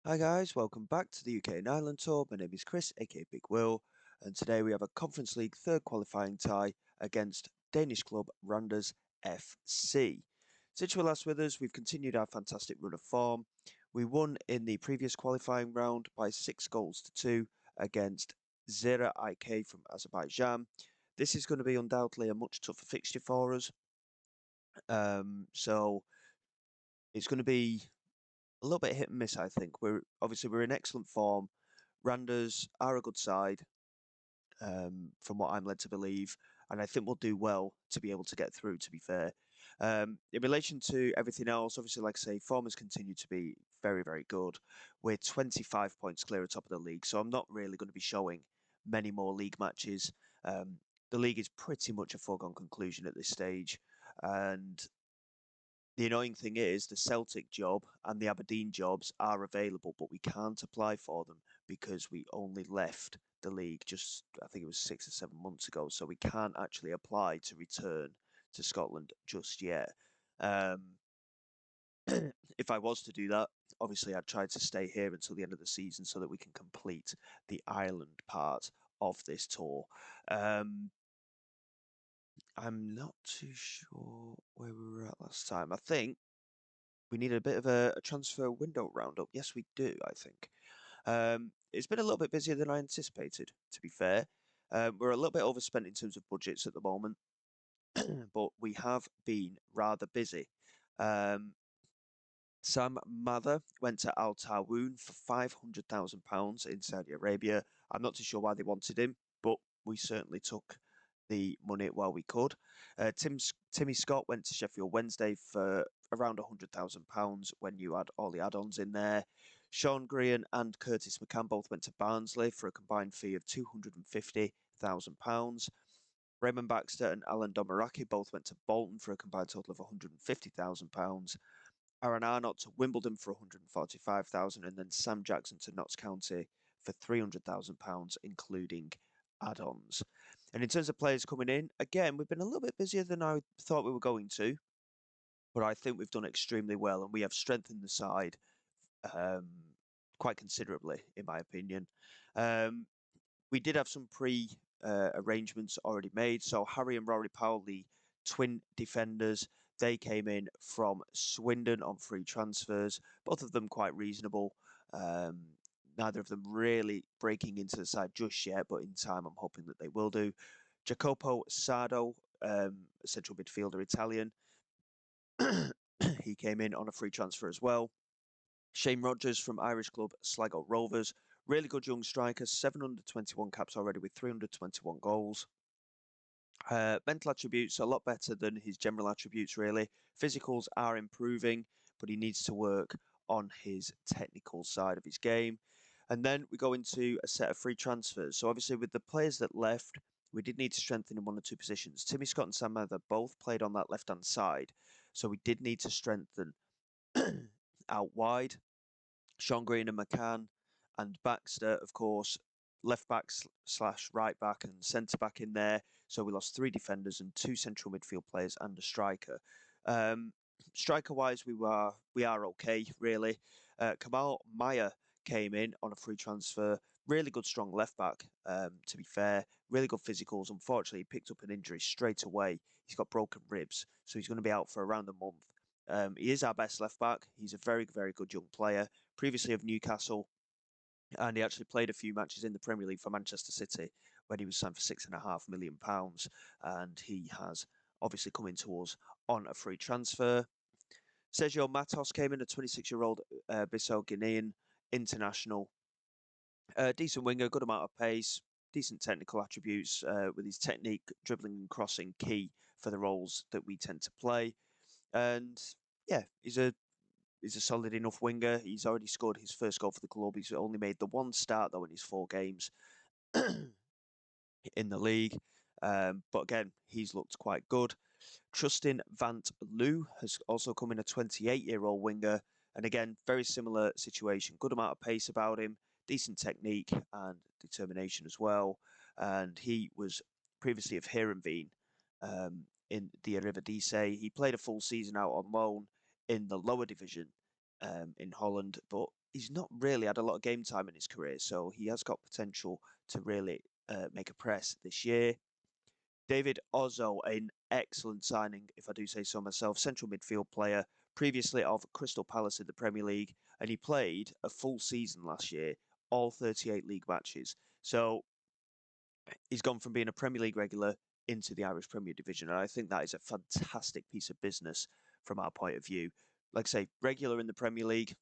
Hi guys, welcome back to the UK and Ireland tour. My name is Chris, aka Big Will, and today we have a Conference League third qualifying tie against Danish club Randers FC. Since you were last with us, we've continued our fantastic run of form. We won in the previous qualifying round by 6 goals to 2 against Zera IK from Azerbaijan. This is going to be undoubtedly a much tougher fixture for us. So it's going to be a little bit hit and miss, I think. We're in excellent form. Randers are a good side, from what I'm led to believe, and I think we'll do well to be able to get through. To be fair, in relation to everything else, obviously, like I say, form has continued to be very, very good. We're 25 points clear at top of the league, so I'm not really going to be showing many more league matches. The league is pretty much a foregone conclusion at this stage, and the annoying thing is the Celtic job and the Aberdeen jobs are available, but we can't apply for them because we only left the league just, I think it was 6 or 7 months ago. So we can't actually apply to return to Scotland just yet. Um, if I was to do that, obviously I'd try to stay here until the end of the season so that we can complete the Ireland part of this tour. Um, I'm not too sure where we were at last time. I think we need a bit of a transfer window roundup. Yes, we do, I think. It's been a little bit busier than I anticipated, to be fair. We're a little bit overspent in terms of budgets at the moment, but we have been rather busy. Um, Sam Mather went to Al Tawoon for £500,000 in Saudi Arabia. I'm not too sure why they wanted him, but we certainly took the money while we could. Timmy Scott went to Sheffield Wednesday for around £100,000 when you add all the add-ons in there. Sean Grean and Curtis McCann both went to Barnsley for a combined fee of £250,000. Raymond Baxter and Alan Domaraki both went to Bolton for a combined total of £150,000. Aaron Arnott to Wimbledon for 145,000, and then Sam Jackson to Notts County for £300,000, including add-ons. And in terms of players coming in, again, we've been a little bit busier than I thought we were going to, but I think we've done extremely well, and we have strengthened the side um, quite considerably, in my opinion. Um, we did have some arrangements already made. So Harry and Rory Powell, the twin defenders, they came in from Swindon on free transfers. Both of them quite reasonable. Um, Neither of them really breaking into the side just yet, but in time I'm hoping that they will do. Jacopo Sardo, central midfielder Italian, he came in on a free transfer as well. Shane Rogers from Irish club Sligo Rovers. Really good young striker, 721 caps already with 321 goals. Mental attributes a lot better than his general attributes, really. Physicals are improving, but he needs to work on his technical side of his game. And then we go into a set of free transfers. So obviously, with the players that left, we did need to strengthen in one or two positions. Timmy Scott and Sam Mather both played on that left-hand side, so we did need to strengthen out wide. Sean Green and McCann and Baxter, of course, left back slash right back and centre back in there. So we lost three defenders and two central midfield players and a striker. Striker wise, we are okay really. Kamal Meyer came in on a free transfer. Really good, strong left back. To be fair, really good physicals. Unfortunately, he picked up an injury straight away. He's got broken ribs, so he's going to be out for around a month. He is our best left back. He's a very, very good young player, previously of Newcastle, and he actually played a few matches in the Premier League for Manchester City when he was signed for £6.5 million, and he has obviously come into us on a free transfer. Sergio Matos came in, a 26-year-old Bissau Guinean international. Decent winger, good amount of pace, decent technical attributes, with his technique, dribbling and crossing key for the roles that we tend to play. And yeah, he's a solid enough winger. He's already scored his first goal for the club. He's only made the one start though in his 4 games in the league. But again, he's looked quite good. Trustin Vant Lou has also come in, a 28-year-old winger. And again, very similar situation. Good amount of pace about him, decent technique and determination as well. And he was previously of Heerenveen in the Eredivisie. He played a full season out on loan in the lower division in Holland, but he's not really had a lot of game time in his career, so he has got potential to really make a press this year. David Ozzo, an excellent signing, if I do say so myself, central midfield player, previously of Crystal Palace in the Premier League, and he played a full season last year, all 38 league matches. So he's gone from being a Premier League regular into the Irish Premier Division, and I think that is a fantastic piece of business from our point of view. Like I say, regular in the Premier League,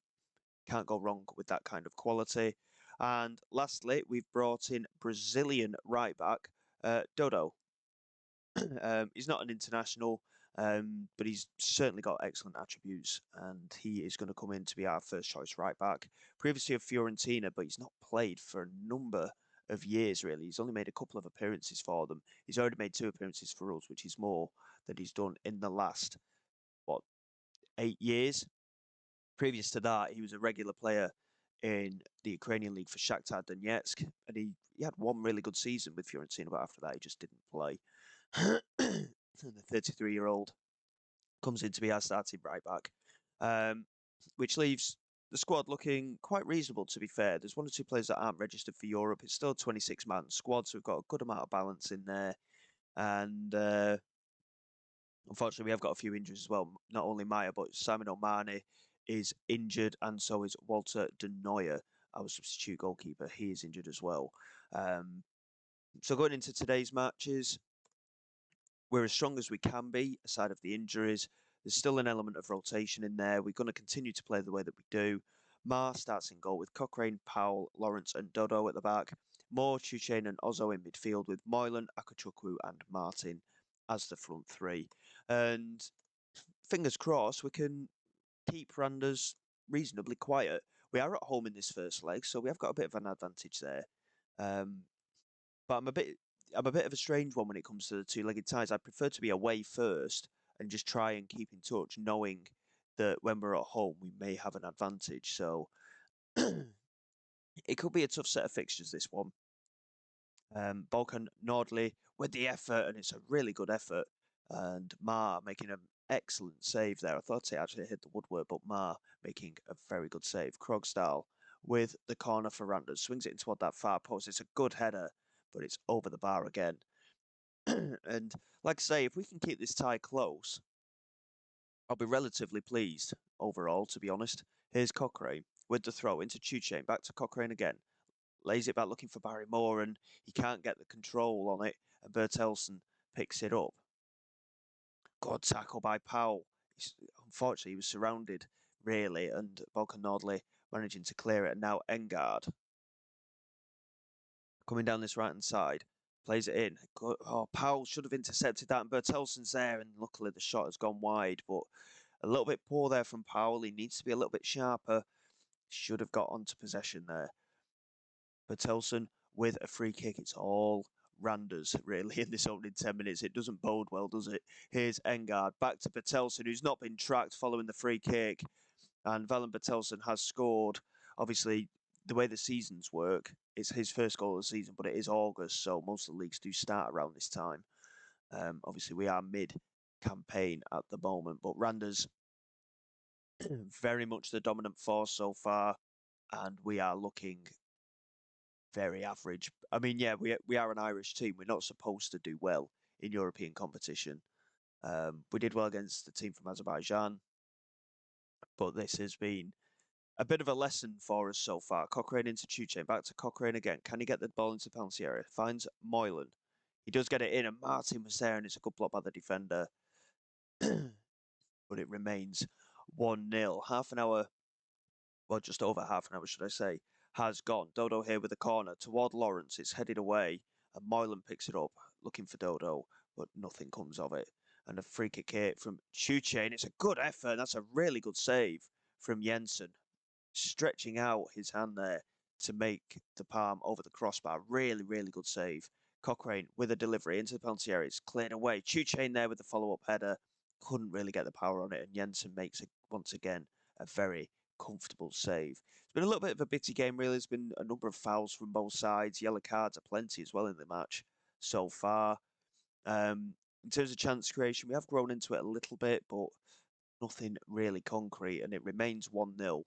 can't go wrong with that kind of quality. And lastly, we've brought in Brazilian right back Dodo. He's not an international, but he's certainly got excellent attributes, and he is going to come in to be our first choice right back. Previously of Fiorentina, but he's not played for a number of years, really. He's only made a couple of appearances for them. He's already made 2 appearances for us, which is more than he's done in the last, what, 8 years. Previous to that, he was a regular player in the Ukrainian league for Shakhtar Donetsk, and he had one really good season with Fiorentina, but after that, he just didn't play. The 33-year-old comes in to be our starting right back, um, which leaves the squad looking quite reasonable, to be fair. There's 1 or 2 players that aren't registered for Europe. It's still a 26-man squad, so we've got a good amount of balance in there. And unfortunately, we have got a few injuries as well. Not only Maya, but Simon O'Mane is injured, and so is Walter De Neuer, our substitute goalkeeper. He is injured as well. So going into today's matches, we're as strong as we can be, aside of the injuries. There's still an element of rotation in there. We're going to continue to play the way that we do. Ma starts in goal with Cochrane, Powell, Lawrence, and Dodo at the back. Moore, Chuchain, and Ozzo in midfield with Moylan, Akachukwu, and Martin as the front three. And fingers crossed, we can keep Randers reasonably quiet. We are at home in this first leg, so we have got a bit of an advantage there. Um, but I'm a bit of a strange one when it comes to the two-legged ties. I prefer to be away first and just try and keep in touch, knowing that when we're at home we may have an advantage. So it could be a tough set of fixtures, this one. Balkan Nordley with the effort, and it's a really good effort. And Ma making an excellent save there. I thought it actually hit the woodwork, but Ma making a very good save. Krogstall with the corner for Randers, swings it in toward that far post. It's a good header, but it's over the bar again. And like I say, if we can keep this tie close, I'll be relatively pleased overall, to be honest. Here's Cochrane with the throw into Chuchain, back to Cochrane again. Lays it back looking for Barry Moore, and he can't get the control on it, and Bertelsen picks it up. Good tackle by Powell. Unfortunately, he was surrounded, really, and Balkan Nordley managing to clear it, and now Engard coming down this right-hand side, plays it in. Oh, Powell should have intercepted that, and Bertelsen's there, and luckily the shot has gone wide, but a little bit poor there from Powell. He needs to be a little bit sharper. Should have got onto possession there. Bertelsen with a free kick. It's all Randers, really, in this opening 10 minutes. It doesn't bode well, does it? Here's Engard back to Bertelsen, who's not been tracked following the free kick. And Valen Bertelsen has scored. Obviously, the way the seasons work, it's his first goal of the season, but it is August, so most of the leagues do start around this time. Obviously, we are mid-campaign at the moment, but Randers very much the dominant force so far, and we are looking very average. I mean, yeah, we are an Irish team. We're not supposed to do well in European competition. We did well against the team from Azerbaijan, but this has been a bit of a lesson for us so far. Cochrane into Chuchain, back to Cochrane again. Can he get the ball into the penalty area? Finds Moylan. He does get it in, and Martin was there, and it's a good block by the defender. But it remains 1-0. Half an hour, well, just over half an hour, should I say, has gone. Dodo here with the corner toward Lawrence. It's headed away, and Moylan picks it up, looking for Dodo, but nothing comes of it. And a free kick here from Chuchain. It's a good effort. That's a really good save from Jensen, stretching out his hand there to make the palm over the crossbar. Really, really good save. Cochrane with a delivery into the penalty area. It's cleared away. Chuchain there with the follow-up header. Couldn't really get the power on it, and Jensen makes it once again a very comfortable save. It's been a little bit of a bitty game, really. There's been a number of fouls from both sides. Yellow cards are plenty as well in the match so far. In terms of chance creation, we have grown into it a little bit, but nothing really concrete, and it remains 1-0.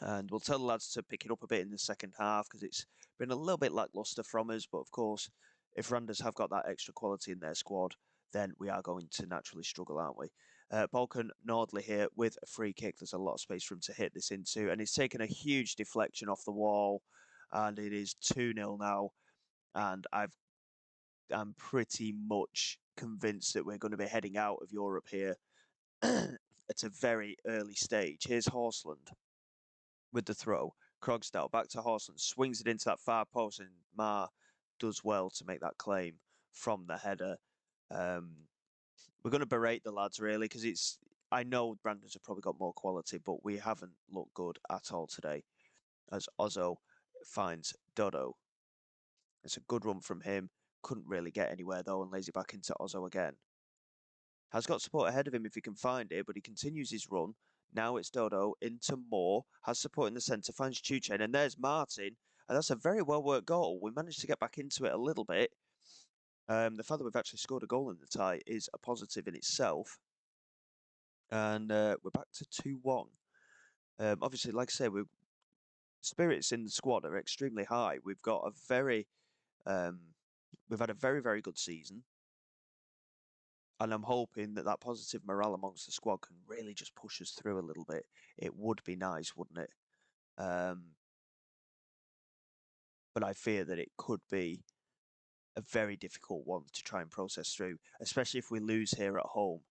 And we'll tell the lads to pick it up a bit in the second half because it's been a little bit lacklustre from us. But of course, if Randers have got that extra quality in their squad, then we are going to naturally struggle, aren't we? Balkan Nordley here with a free kick. There's a lot of space for him to hit this into, and he's taken a huge deflection off the wall, and it is 2-0 now. And I'm pretty much convinced that we're going to be heading out of Europe here at a very early stage. Here's Horsland with the throw. Krogsdal back to Horsland, swings it into that far post, and Ma does well to make that claim from the header. We're going to berate the lads really because I know Brandon's have probably got more quality, but we haven't looked good at all today. As Ozzo finds Dodo, it's a good run from him. Couldn't really get anywhere though, and lays it back into Ozzo again. Has got support ahead of him if he can find it, but he continues his run. Now it's Dodo into Moore, has support in the centre, finds Chuchen, and there's Martin. And that's a very well worked goal. We managed to get back into it a little bit. The fact that we've actually scored a goal in the tie is a positive in itself. And we're back to 2-1. Obviously, like I say, spirits in the squad are extremely high. We've got a we've had a very, very good season. And I'm hoping that that positive morale amongst the squad can really just push us through a little bit. It would be nice, wouldn't it? But I fear that it could be a very difficult one to try and process through, especially if we lose here at home.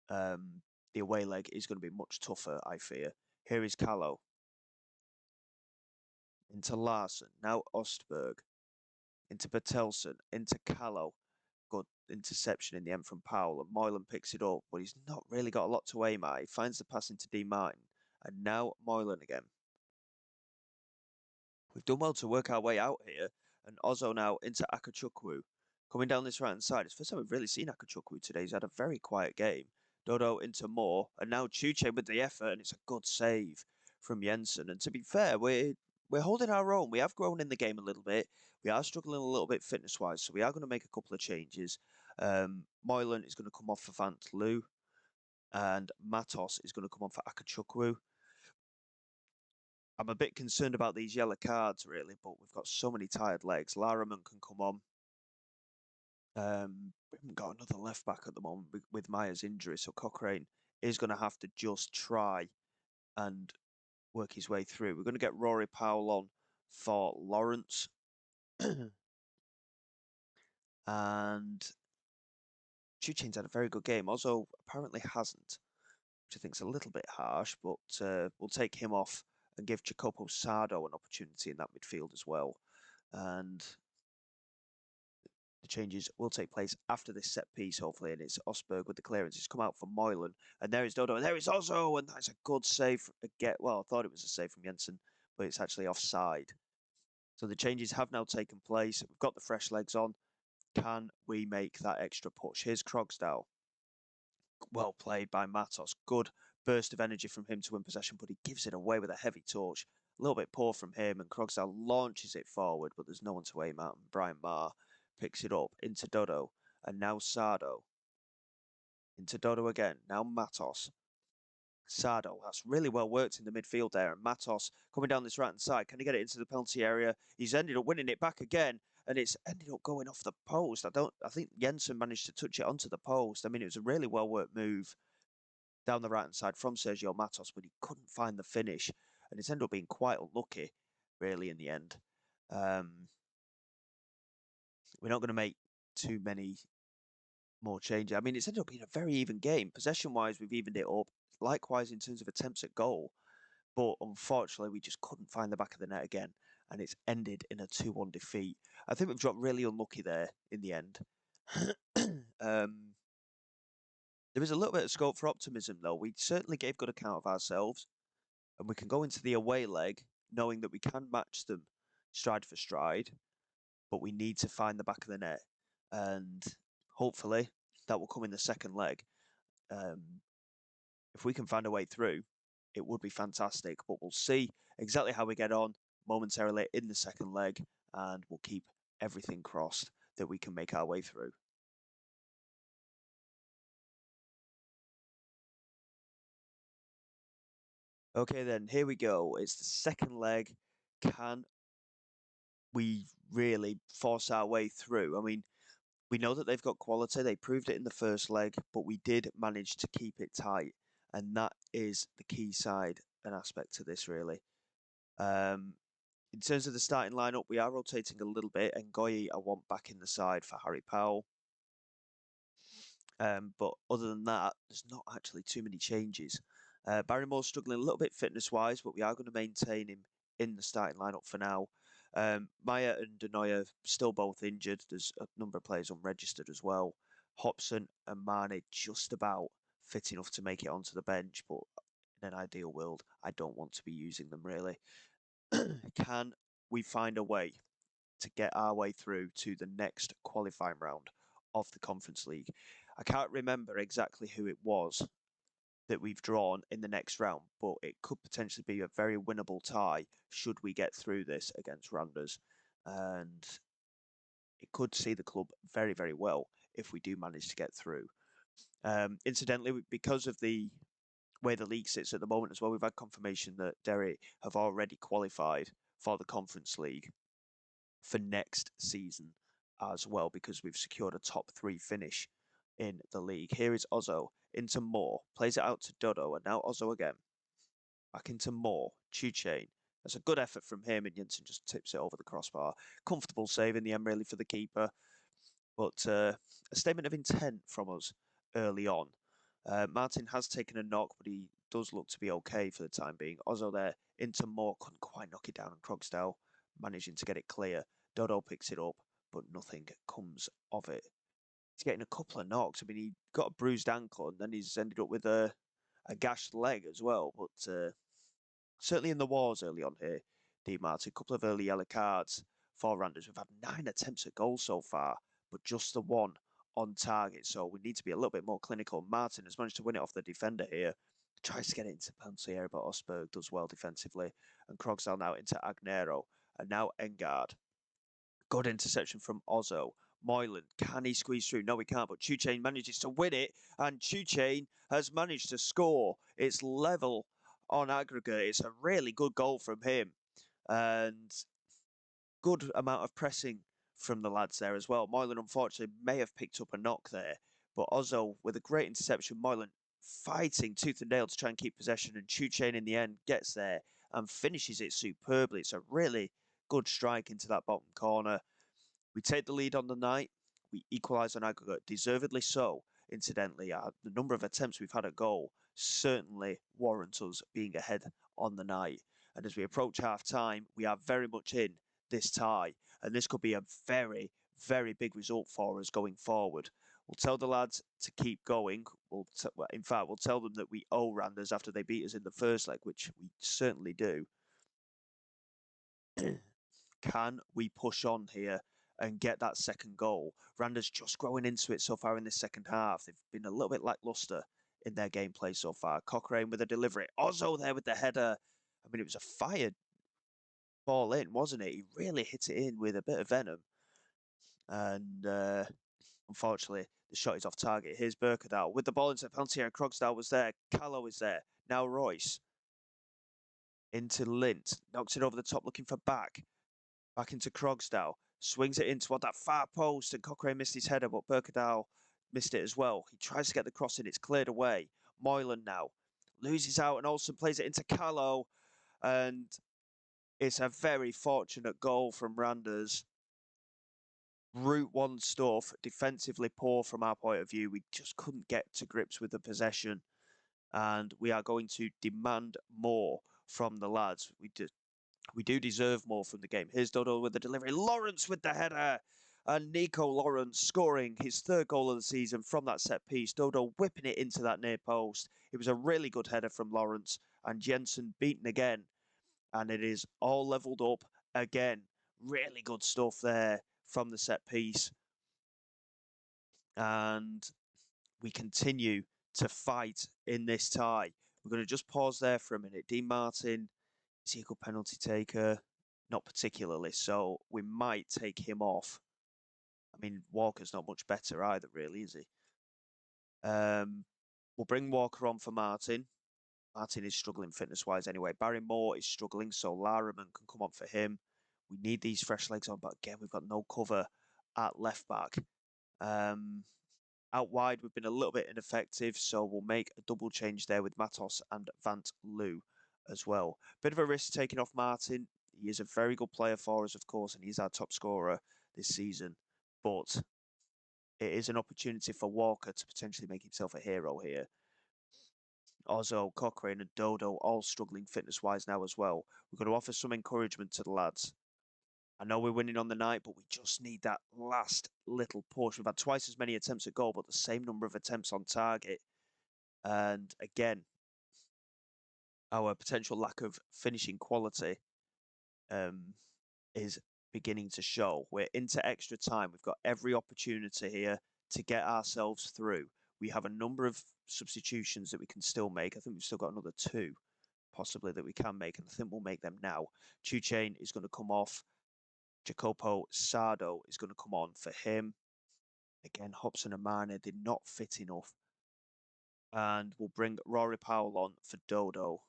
The away leg is going to be much tougher, I fear. Here is Callow. Into Larson. Now Ostberg. Into Bertelsen. Into Callow. Good interception in the end from Powell. And Moylan picks it up, but he's not really got a lot to aim at. He finds the pass into D. Martin. And now Moylan again. We've done well to work our way out here. And Ozzo now into Akachukwu. Coming down this right-hand side. It's the first time we've really seen Akachukwu today. He's had a very quiet game. Dodo into Moore. And now Chuche with the effort. And it's a good save from Jensen. And to be fair, we're holding our own. We have grown in the game a little bit. We are struggling a little bit fitness-wise. So we are going to make a couple of changes. Moylan is going to come off for Vant Lou. And Matos is going to come on for Akachukwu. I'm a bit concerned about these yellow cards, really, but we've got so many tired legs. Laraman can come on. We haven't got another left back at the moment with Myers' injury, so Cochrane is going to have to just try and work his way through. We're going to get Rory Powell on for Lawrence. And Chuchin's had a very good game. Also, apparently hasn't, which I think is a little bit harsh, but we'll take him off and give Jacopo Sardo an opportunity in that midfield as well. And the changes will take place after this set piece, hopefully, and it's Osberg with the clearance. It's come out for Moylan, and there is Dodo, and there is Ozzo, and that's a good save. Well, I thought it was a save from Jensen, but it's actually offside. So the changes have now taken place. We've got the fresh legs on. Can we make that extra push? Here's Krogsdal. Well played by Matos. Good burst of energy from him to win possession, but he gives it away with a heavy touch. A little bit poor from him, and Krogsdal launches it forward, but there's no one to aim at. And Brian Marr picks it up into Dodo, and now Sardo. Into Dodo again, now Matos. Sardo, that's really well worked in the midfield there, and Matos coming down this right-hand side. Can he get it into the penalty area? He's ended up winning it back again, and it's ended up going off the post. I think Jensen managed to touch it onto the post. I mean, it was a really well-worked move down the right-hand side from Sergio Matos, but he couldn't find the finish, and it's ended up being quite unlucky, really, in the end. We're not going to make too many more changes. I mean, it's ended up being a very even game. Possession-wise, we've evened it up. Likewise, in terms of attempts at goal. But unfortunately, we just couldn't find the back of the net again. And it's ended in a 2-1 defeat. I think we've dropped really unlucky there in the end. There is a little bit of scope for optimism, though. We certainly gave good account of ourselves. And we can go into the away leg knowing that we can match them stride for stride. But we need to find the back of the net. And hopefully, that will come in the second leg. If we can find a way through, it would be fantastic. But we'll see exactly how we get on momentarily in the second leg, and we'll keep everything crossed that we can make our way through. Okay, then here we go. It's the second leg. Can we really force our way through? I mean, we know that they've got quality. They proved it in the first leg, but we did manage to keep it tight, and that is the key side and aspect to this, really. Um, in terms of the starting lineup, we are rotating a little bit, and Goyi I want back in the side for Harry Powell. But other than that, there's not actually too many changes. Barrymore's struggling a little bit fitness-wise, but we are going to maintain him in the starting lineup for now. Maya and Denoya still both injured. There's a number of players unregistered as well. Hobson and Mane just about fit enough to make it onto the bench, but in an ideal world, I don't want to be using them really. Can we find a way to get our way through to the next qualifying round of the Conference League? I can't remember exactly who it was that we've drawn in the next round, but it could potentially be a very winnable tie should we get through this against Randers. And it could see the club very, very well if we do manage to get through. Incidentally, because of the way the league sits at the moment as well, we've had confirmation that Derry have already qualified for the Conference League for next season as well, because we've secured a top three finish in the league. Here is Ozzo into Moore, plays it out to Dodo, and now Ozzo again. Back into Moore, Chuchain. That's a good effort from him, and Jensen just tips it over the crossbar. Comfortable save in the end, really, for the keeper. But a statement of intent from us early on. Martin has taken a knock, but he does look to be okay for the time being. Ozzo there into Moore, couldn't quite knock it down, and Crogsdale managing to get it clear. Dodo picks it up, but nothing comes of it. He's getting a couple of knocks. I mean, he got a bruised ankle, and then he's ended up with a gashed leg as well. But certainly in the wars early on here, D Martin, a couple of early yellow cards for Randers. We've had 9 attempts at goal so far, but just the one on target. So we need to be a little bit more clinical. Martin has managed to win it off the defender here. Tries to get it into penalty area, but Osberg does well defensively. And Crogsdale now into Agnero. And now Engard. Good interception from Ozzo. Moylan, can he squeeze through? No, he can't, but Chuchain manages to win it, and Chuchain has managed to score. It's level on aggregate. It's a really good goal from him, and good amount of pressing from the lads there as well. Moylan, unfortunately, may have picked up a knock there, but Ozzo, with a great interception, Moylan fighting tooth and nail to try and keep possession, and Chuchain in the end gets there and finishes it superbly. It's a really good strike into that bottom corner. We take the lead on the night. We equalise on aggregate, deservedly so. Incidentally, the number of attempts we've had at goal certainly warrants us being ahead on the night. And as we approach half time, we are very much in this tie. And this could be a very, very big result for us going forward. We'll tell the lads to keep going. In fact, we'll tell them that we owe Randers after they beat us in the first leg, which we certainly do. Can we push on here and get that second goal? Randers just growing into it so far in this second half. They've been a little bit lacklustre in their gameplay so far. Cochrane with a delivery. Ozzo there with the header. I mean, it was a fired ball in, wasn't it? He really hit it in with a bit of venom. And unfortunately, the shot is off target. Here's Berkedal with the ball into the penalty area. Crogsdale was there. Callow is there. Now Royce into Lint. Knocks it over the top looking for back. Back into Crogsdale. Swings it in toward that far post, and Cochrane missed his header, but Berkedal missed it as well. He tries to get the cross in, it's cleared away. Moylan now loses out, and Olsen plays it into Callow, and it's a very fortunate goal from Randers. Route 1 stuff, defensively poor from our point of view. We just couldn't get to grips with the possession, and we are going to demand more from the lads. We do deserve more from the game. Here's Dodo with the delivery. Lawrence with the header. And Nico Lawrence scoring his third goal of the season from that set piece. Dodo whipping it into that near post. It was a really good header from Lawrence. And Jensen beaten again. And it is all levelled up again. Really good stuff there from the set piece. And we continue to fight in this tie. We're going to just pause there for a minute. Dean Martin, is he a good penalty taker? Not particularly, so we might take him off. I mean, Walker's not much better either, really, is he? We'll bring Walker on for Martin. Martin is struggling fitness-wise anyway. Barry Moore is struggling, so Laraman can come on for him. We need these fresh legs on, but again, we've got no cover at left back. Out wide, we've been a little bit ineffective, so we'll make a double change there with Matos and Vant Lou as well. Bit of a risk taking off Martin. He is a very good player for us, of course, and he's our top scorer this season. But it is an opportunity for Walker to potentially make himself a hero here. Ozzo, Cochrane and Dodo all struggling fitness-wise now as well. We've got to offer some encouragement to the lads. I know we're winning on the night, but we just need that last little push. We've had twice as many attempts at goal, but the same number of attempts on target. And again, our potential lack of finishing quality is beginning to show. We're into extra time. We've got every opportunity here to get ourselves through. We have a number of substitutions that we can still make. I think we've still got another 2, possibly, that we can make, and I think we'll make them now. Chuchain is going to come off. Jacopo Sardo is going to come on for him. Again, Hobson and Marner did not fit enough. And we'll bring Rory Powell on for Dodo,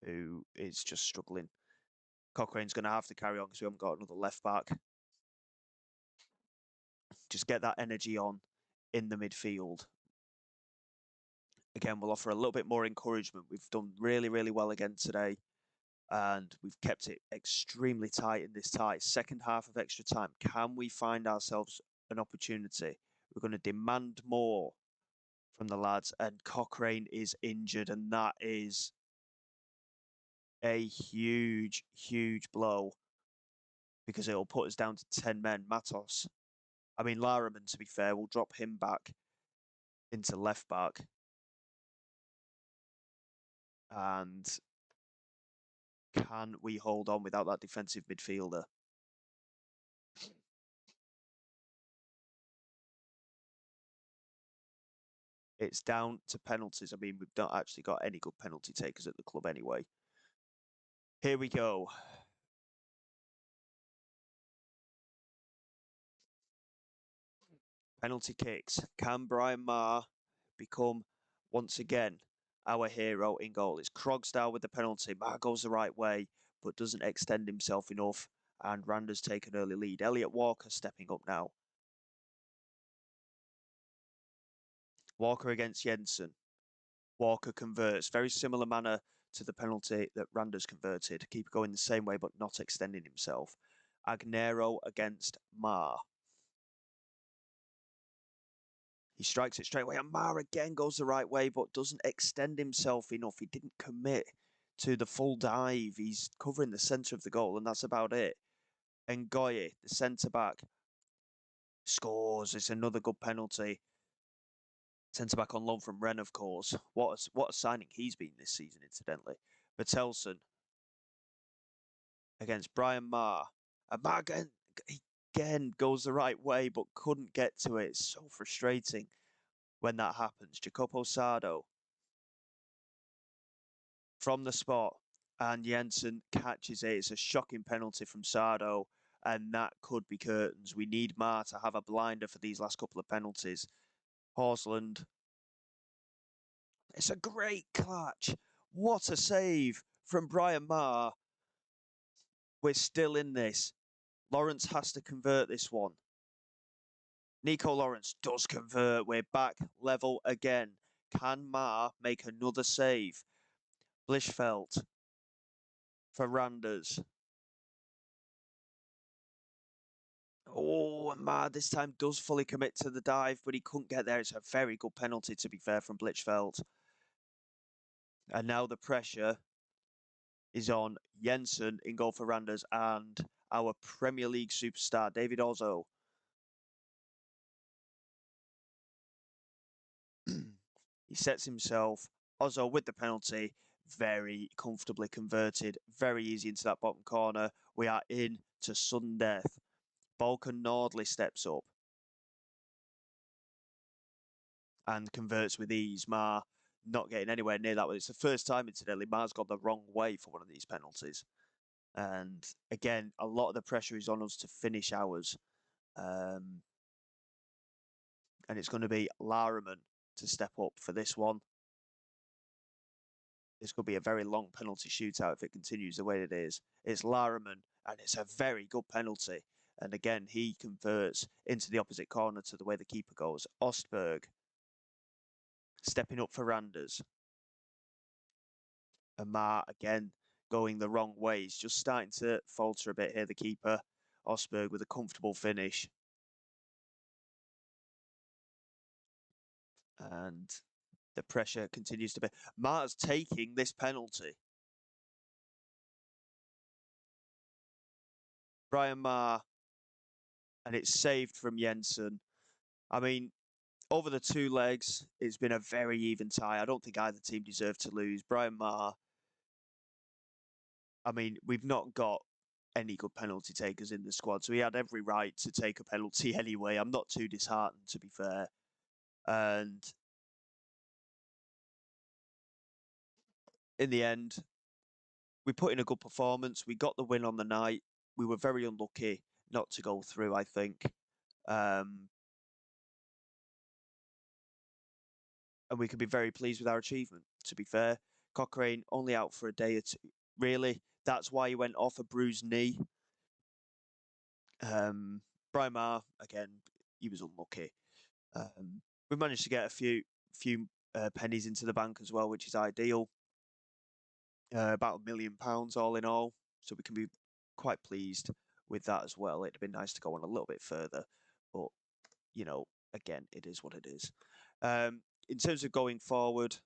who is just struggling. Cochrane's going to have to carry on because we haven't got another left back. Just get that energy on in the midfield. Again, we'll offer a little bit more encouragement. We've done really, really well again today. And we've kept it extremely tight in this tie. Second half of extra time. Can we find ourselves an opportunity? We're going to demand more from the lads. And Cochrane is injured. And that is a huge, huge blow. Because it'll put us down to 10 men. Laraman, to be fair, will drop him back into left back. And can we hold on without that defensive midfielder? It's down to penalties. We've not actually got any good penalty takers at the club anyway. Here we go. Penalty kicks. Can Brian Maher become, once again, our hero in goal? It's Krogsdale with the penalty. Maher goes the right way, but doesn't extend himself enough. And Randers take an early lead. Elliot Walker stepping up now. Walker against Jensen. Walker converts. Very similar manner to the penalty that Randers converted. Keep going the same way, but not extending himself. Agnero against Maher. He strikes it straight away, and Maher again goes the right way, but doesn't extend himself enough. He didn't commit to the full dive. He's covering the centre of the goal, and that's about it. Ngoye, the centre-back, scores. It's another good penalty. Centre-back on loan from Rennes, of course. What a signing he's been this season, incidentally. Bertelsen against Brian Maher. And Maher again goes the right way, but couldn't get to it. It's so frustrating when that happens. Jacopo Sardo from the spot, and Jensen catches it. It's a shocking penalty from Sardo, and that could be curtains. We need Maher to have a blinder for these last couple of penalties. Horsland. It's a great clutch. What a save from Brian Maher. We're still in this. Lawrence has to convert this one. Nico Lawrence does convert. We're back level again. Can Maher make another save? Blischfeld for Randers. Oh, and Maher this time does fully commit to the dive, but he couldn't get there. It's a very good penalty, to be fair, from Blichfeld. And now the pressure is on Jensen in goal for Randers and our Premier League superstar, David Ozzo. He sets himself. Ozzo with the penalty. Very comfortably converted. Very easy into that bottom corner. We are in to sudden death. Balkan Nordley steps up and converts with ease. Maher not getting anywhere near that one. It's the first time, incidentally, Maher's gone the wrong way for one of these penalties. And again, a lot of the pressure is on us to finish ours. And it's going to be Laraman to step up for this one. this could be a very long penalty shootout if it continues the way it is. It's Laraman, and it's a very good penalty. And again, he converts into the opposite corner to the way the keeper goes. Ostberg stepping up for Randers. Amar again going the wrong way. He's just starting to falter a bit here, the keeper. Ostberg with a comfortable finish. And the pressure continues to be. Mar's taking this penalty. Brian Marr, and it's saved from Jensen. I mean, over the two legs, it's been a very even tie. I don't think either team deserved to lose. Brian Marr, I mean, we've not got any good penalty takers in the squad, so he had every right to take a penalty anyway. I'm not too disheartened, to be fair. And in the end, we put in a good performance. We got the win on the night. We were very unlucky not to go through, I think. And we can be very pleased with our achievement, to be fair. Cochrane only out for a day or two. Really, that's why he went off, a bruised knee. Brian Marr, again, he was unlucky. We managed to get a few pennies into the bank as well, which is ideal. About £1 million all in all, so we can be quite pleased with that as well. It'd have been nice to go on a little bit further, but you know, again, it is what it is. In terms of going forward,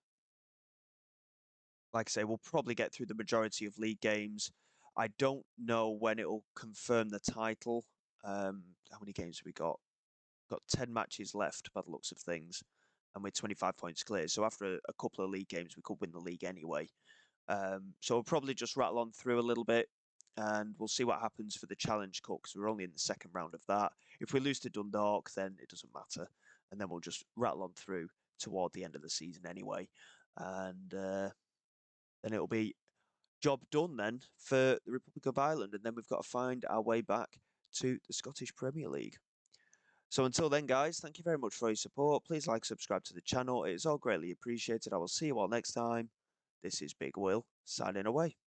like I say, we'll probably get through the majority of league games. I don't know when it will confirm the title. How many games have we got? Got 10 matches left by the looks of things, and we're 25 points clear. So after a couple of league games, we could win the league anyway. So we'll probably just rattle on through a little bit, and we'll see what happens for the Challenge Cup, because we're only in the second round of that. If we lose to Dundalk, then it doesn't matter, and then we'll just rattle on through toward the end of the season anyway. And then it'll be job done then for the Republic of Ireland, and then we've got to find our way back to the Scottish Premier League. So until then, guys, thank you very much for your support. Please like, subscribe to the channel. It is all greatly appreciated. I will see you all next time. This is Big Will, signing away.